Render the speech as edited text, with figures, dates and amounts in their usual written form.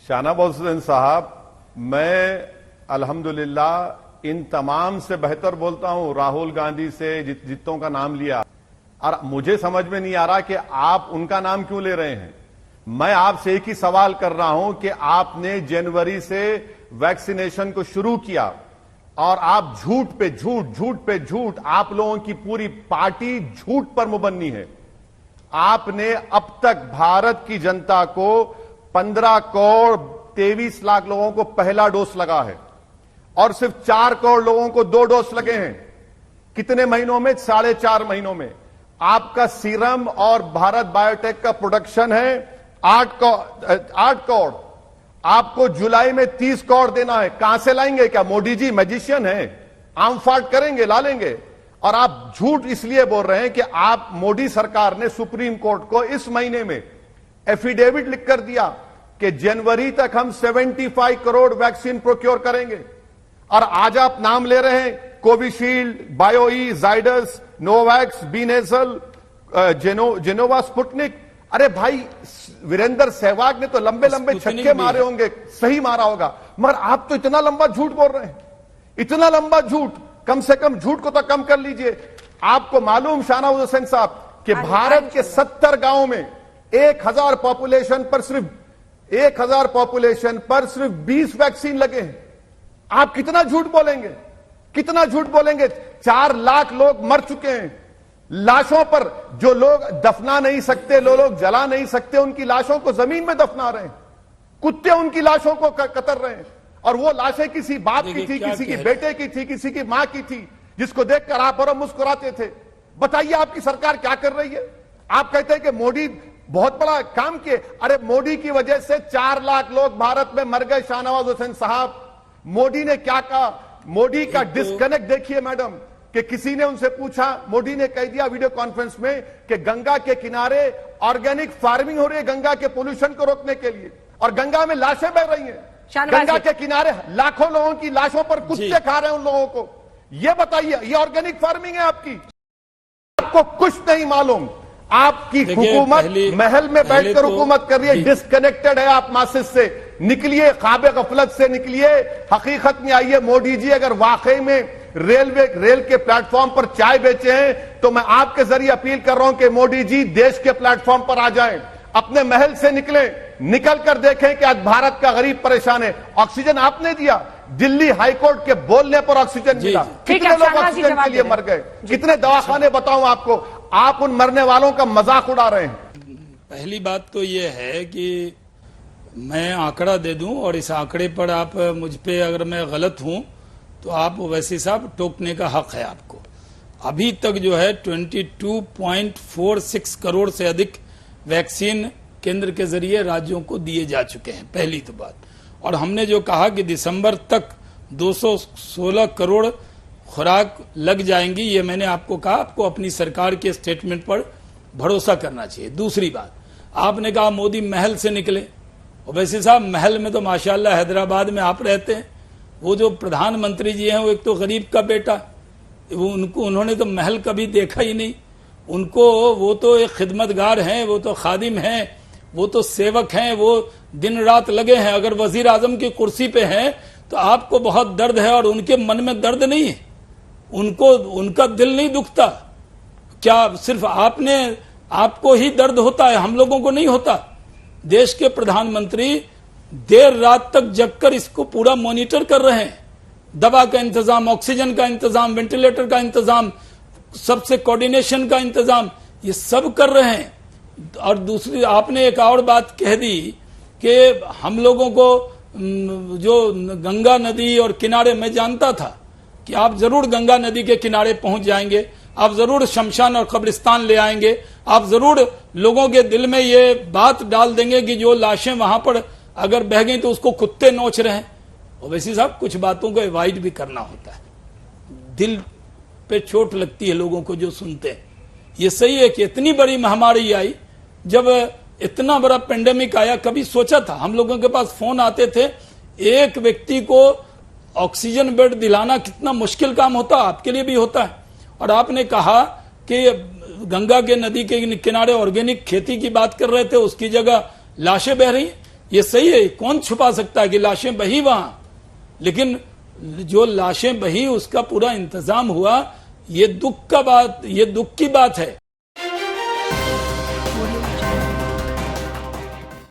शाहनवाज हुसैन साहब, मैं अल्हम्दुलिल्लाह इन तमाम से बेहतर बोलता हूं। राहुल गांधी से जितों का नाम लिया, और मुझे समझ में नहीं आ रहा कि आप उनका नाम क्यों ले रहे हैं। मैं आपसे एक ही सवाल कर रहा हूं कि आपने जनवरी से वैक्सीनेशन को शुरू किया और आप झूठ पे झूठ, झूठ पे झूठ, आप लोगों की पूरी पार्टी झूठ पर मुबन्नी है। आपने अब तक भारत की जनता को 15 करोड़ 23 लाख लोगों को पहला डोज लगा है और सिर्फ 4 करोड़ लोगों को 2 डोज लगे हैं। कितने महीनों में? 4.5 महीनों में। आपका सीरम और भारत बायोटेक का प्रोडक्शन है 8 करोड़। आपको जुलाई में 30 करोड़ देना है। कहां से लाएंगे? क्या मोदी जी मैजिशियन है? आम फाट करेंगे, ला लेंगे। और आप झूठ इसलिए बोल रहे हैं कि आप, मोदी सरकार ने सुप्रीम कोर्ट को इस महीने में एफिडेविट लिखकर दिया कि जनवरी तक हम 75 करोड़ वैक्सीन प्रोक्योर करेंगे। और आज आप नाम ले रहे हैं कोविशील्ड, बायोई, जाइडस, नोवैक्स, बीनेजल, जेनोवा, स्पुतनिक। अरे भाई, वीरेंद्र सहवाग ने तो लंबे लंबे छक्के मारे होंगे, सही मारा होगा, मगर आप तो इतना लंबा झूठ बोल रहे हैं, इतना लंबा झूठ। कम से कम झूठ को तो कम कर लीजिए। आपको मालूम शाहनवाज हुसैन साहब कि भारत के 70 गांवों में 1000 पॉपुलेशन पर सिर्फ 20 वैक्सीन लगे हैं। आप कितना झूठ बोलेंगे, कितना झूठ बोलेंगे? 4 लाख लोग मर चुके हैं। लाशों पर जो लोग दफना नहीं सकते, लोग जला नहीं सकते, उनकी लाशों को जमीन में दफना रहे हैं। कुत्ते उनकी लाशों को कतर रहे हैं। और वो लाशें किसी बाप की थी, किसी के बेटे की थी, किसी की मां की थी, जिसको देखकर आप और मुस्कुराते थे। बताइए आपकी सरकार क्या कर रही है? आप कहते हैं कि मोदी बहुत बड़ा काम किए। अरे मोदी की वजह से 4 लाख लोग भारत में मर गए। शाहनवाज हुसैन साहब, मोदी ने क्या कहा? मोदी का डिस्कनेक्ट देखिए मैडम, कि किसी ने उनसे पूछा, मोदी ने कह दिया वीडियो कॉन्फ्रेंस में कि गंगा के किनारे ऑर्गेनिक फार्मिंग हो रही है गंगा के पोल्यूशन को रोकने के लिए, और गंगा में लाशें बह रही हैं। गंगा के किनारे लाखों लोगों की लाशों पर कुत्ते खा रहे हैं उन लोगों को। यह बताइए, ये ऑर्गेनिक फार्मिंग है आपकी? आपको कुछ नहीं मालूम। आपकी हुकूमत महल में बैठकर हुकूमत कर रही है, डिस्कनेक्टेड है आप मासिस से। निकलिए, ख्वाब गफलत से निकलिए, हकीकत में आइए। मोदी जी अगर वाकई में रेल के प्लेटफॉर्म पर चाय बेचे हैं, तो मैं आपके जरिए अपील कर रहा हूं कि मोदी जी देश के प्लेटफॉर्म पर आ जाएं, अपने महल से निकल कर देखें कि आज भारत का गरीब परेशान है। ऑक्सीजन आपने दिया, दिल्ली हाईकोर्ट के बोलने पर ऑक्सीजन मिला। कितने लोग ऑक्सीजन के लिए मर गए, कितने दवाखाने बताऊं आपको। आप उन मरने वालों का मजाक उड़ा रहे हैं। पहली बात तो यह है कि मैं आंकड़ा दे दूं, और इस आंकड़े पर आप मुझ पे अगर मैं गलत हूं तो आप वैसे साहब टोकने का हक है आपको। अभी तक जो है 22.46 करोड़ से अधिक वैक्सीन केंद्र के जरिए राज्यों को दिए जा चुके हैं, पहली तो बात। और हमने जो कहा कि दिसंबर तक 216 करोड़ खुराक लग जाएंगी, ये मैंने आपको कहा। आपको अपनी सरकार के स्टेटमेंट पर भरोसा करना चाहिए। दूसरी बात, आपने कहा मोदी महल से निकले, और वैसे साहब महल में तो माशाल्लाह हैदराबाद में आप रहते हैं। वो जो प्रधानमंत्री जी हैं, वो एक तो गरीब का बेटा, उन्होंने तो महल कभी देखा ही नहीं। वो तो एक खिदमतगार हैं, वो तो खादिम हैं, वो तो सेवक हैं, वो दिन रात लगे हैं। अगर वजीर आजम की कुर्सी पे हैं तो आपको बहुत दर्द है, और उनके मन में दर्द नहीं है, उनका दिल नहीं दुखता। क्या सिर्फ आपको ही दर्द होता है, हम लोगों को नहीं होता? देश के प्रधानमंत्री देर रात तक जगकर इसको पूरा मॉनिटर कर रहे हैं। दवा का इंतजाम, ऑक्सीजन का इंतजाम, वेंटिलेटर का इंतजाम, सबसे कोऑर्डिनेशन का इंतजाम, ये सब कर रहे हैं। और दूसरी, आपने एक और बात कह दी कि हम लोगों को जो गंगा नदी और किनारे, मैं जानता था कि आप जरूर गंगा नदी के किनारे पहुंच जाएंगे, आप जरूर शमशान और कब्रिस्तान ले आएंगे, आप जरूर लोगों के दिल में ये बात डाल देंगे कि जो लाशें वहां पर अगर बह गई तो उसको कुत्ते नोच रहे हैं। और वैसे साहब कुछ बातों को अवॉइड भी करना होता है, दिल पे चोट लगती है लोगों को जो सुनते हैं। ये सही है कि इतनी बड़ी महामारी आई, जब इतना बड़ा पेंडेमिक आया, कभी सोचा था? हम लोगों के पास फोन आते थे, एक व्यक्ति को ऑक्सीजन बेड दिलाना कितना मुश्किल काम होता, आपके लिए भी होता है। और आपने कहा कि गंगा के नदी के किनारे ऑर्गेनिक खेती की बात कर रहे थे, उसकी जगह लाशें बह रही। ये सही है, कौन छुपा सकता है कि लाशें बही वहां, लेकिन जो लाशें बही उसका पूरा इंतजाम हुआ, ये दुख की बात है।